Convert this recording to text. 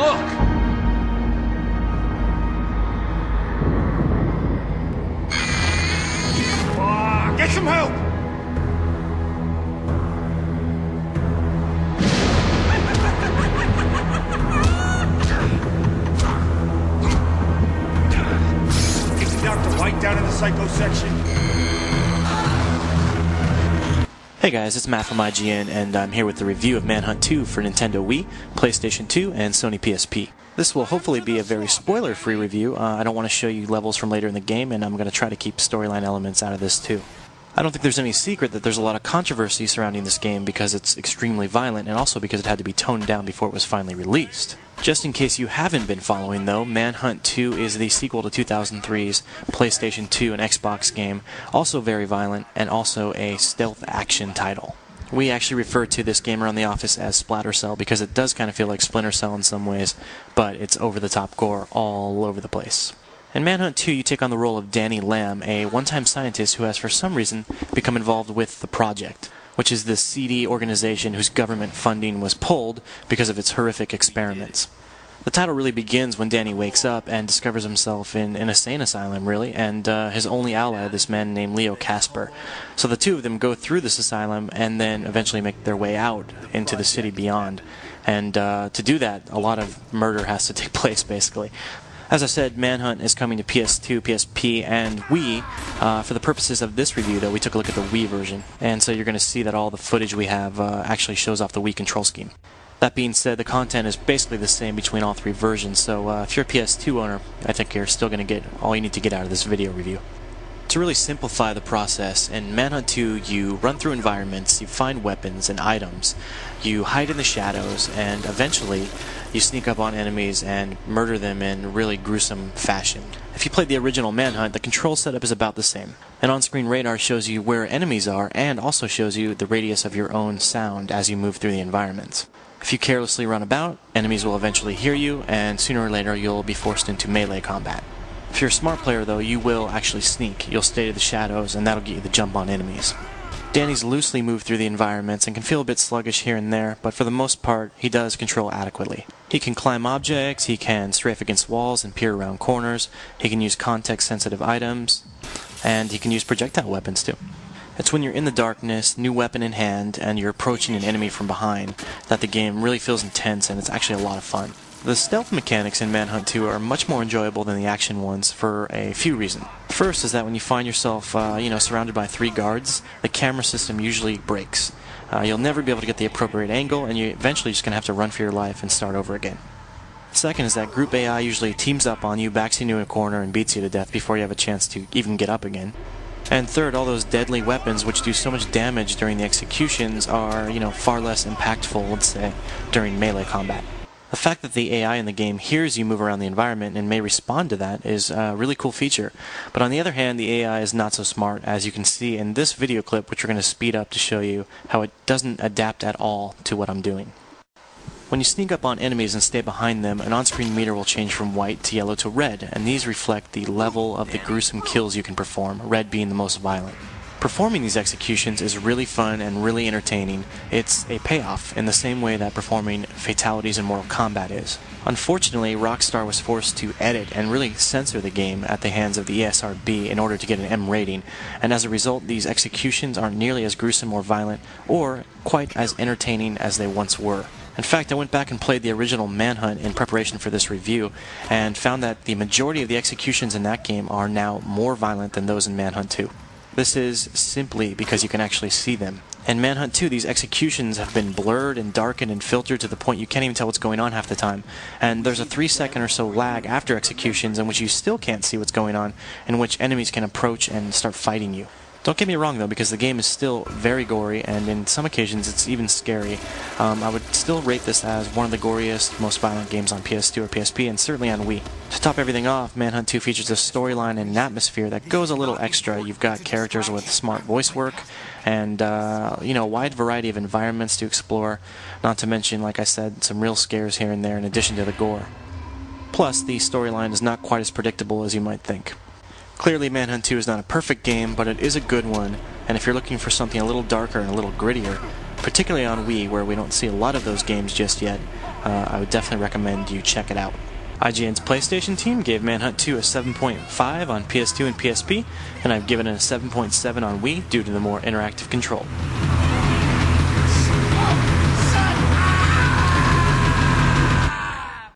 look! Get some help! Get Dr. White down in the psycho section. Hey guys, it's Matt from IGN, and I'm here with the review of Manhunt 2 for Nintendo Wii, PlayStation 2, and Sony PSP. This will hopefully be a very spoiler-free review. I don't want to show you levels from later in the game, and I'm going to try to keep storyline elements out of this too. I don't think there's any secret that there's a lot of controversy surrounding this game because it's extremely violent, and also because it had to be toned down before it was finally released. Just in case you haven't been following though, Manhunt 2 is the sequel to 2003's PlayStation 2 and Xbox game, also very violent, and also a stealth action title. We actually refer to this game around the office as Splatter Cell because it does kind of feel like Splinter Cell in some ways, but it's over-the-top gore all over the place. In Manhunt 2, you take on the role of Danny Lamb, a one-time scientist who has for some reason become involved with the Project, which is this seedy organization whose government funding was pulled because of its horrific experiments. The title really begins when Danny wakes up and discovers himself in an insane asylum, really, and his only ally, this man named Leo Casper. So the two of them go through this asylum and then eventually make their way out into the city beyond. And to do that, a lot of murder has to take place, basically. As I said, Manhunt is coming to PS2, PSP, and Wii. For the purposes of this review, though, we took a look at the Wii version. And so you're going to see that all the footage we have actually shows off the Wii control scheme. That being said, the content is basically the same between all three versions, so if you're a PS2 owner, I think you're still going to get all you need to get out of this video review. To really simplify the process, in Manhunt 2 you run through environments, you find weapons and items, you hide in the shadows, and eventually you sneak up on enemies and murder them in really gruesome fashion. If you played the original Manhunt, the control setup is about the same. An on-screen radar shows you where enemies are and also shows you the radius of your own sound as you move through the environments. If you carelessly run about, enemies will eventually hear you, and sooner or later you'll be forced into melee combat. If you're a smart player though, you will actually sneak. You'll stay to the shadows, and that'll get you the jump on enemies. Danny's loosely moved through the environments and can feel a bit sluggish here and there, but for the most part, he does control adequately. He can climb objects, he can strafe against walls and peer around corners, he can use context-sensitive items, and he can use projectile weapons too. It's when you're in the darkness, new weapon in hand, and you're approaching an enemy from behind that the game really feels intense, and it's actually a lot of fun. The stealth mechanics in Manhunt 2 are much more enjoyable than the action ones for a few reasons. First is that when you find yourself, surrounded by 3 guards, the camera system usually breaks. You'll never be able to get the appropriate angle, and you're eventually just going to have to run for your life and start over again. Second is that group AI usually teams up on you, backs you into a corner, and beats you to death before you have a chance to even get up again. And third, all those deadly weapons which do so much damage during the executions are, far less impactful, let's say, during melee combat. The fact that the AI in the game hears you move around the environment and may respond to that is a really cool feature. But on the other hand, the AI is not so smart, as you can see in this video clip, which we're going to speed up to show you how it doesn't adapt at all to what I'm doing. When you sneak up on enemies and stay behind them, an on-screen meter will change from white to yellow to red, and these reflect the level of the gruesome kills you can perform, red being the most violent. Performing these executions is really fun and really entertaining. It's a payoff in the same way that performing fatalities in Mortal Kombat is. Unfortunately, Rockstar was forced to edit and really censor the game at the hands of the ESRB in order to get an M rating, and as a result, these executions aren't nearly as gruesome or violent, or quite as entertaining as they once were. In fact, I went back and played the original Manhunt in preparation for this review, and found that the majority of the executions in that game are now more violent than those in Manhunt 2. This is simply because you can actually see them. In Manhunt 2, these executions have been blurred and darkened and filtered to the point you can't even tell what's going on half the time. And there's a 3-second or so lag after executions in which you still can't see what's going on, in which enemies can approach and start fighting you. Don't get me wrong though, because the game is still very gory, and in some occasions it's even scary. I would still rate this as one of the goriest, most violent games on PS2 or PSP, and certainly on Wii. To top everything off, Manhunt 2 features a storyline and an atmosphere that goes a little extra. You've got characters with smart voice work, and a wide variety of environments to explore, not to mention, like I said, some real scares here and there in addition to the gore. Plus, the storyline is not quite as predictable as you might think. Clearly, Manhunt 2 is not a perfect game, but it is a good one, and if you're looking for something a little darker and a little grittier, particularly on Wii, where we don't see a lot of those games just yet. I would definitely recommend you check it out. IGN's PlayStation team gave Manhunt 2 a 7.5 on PS2 and PSP, and I've given it a 7.7 on Wii due to the more interactive control.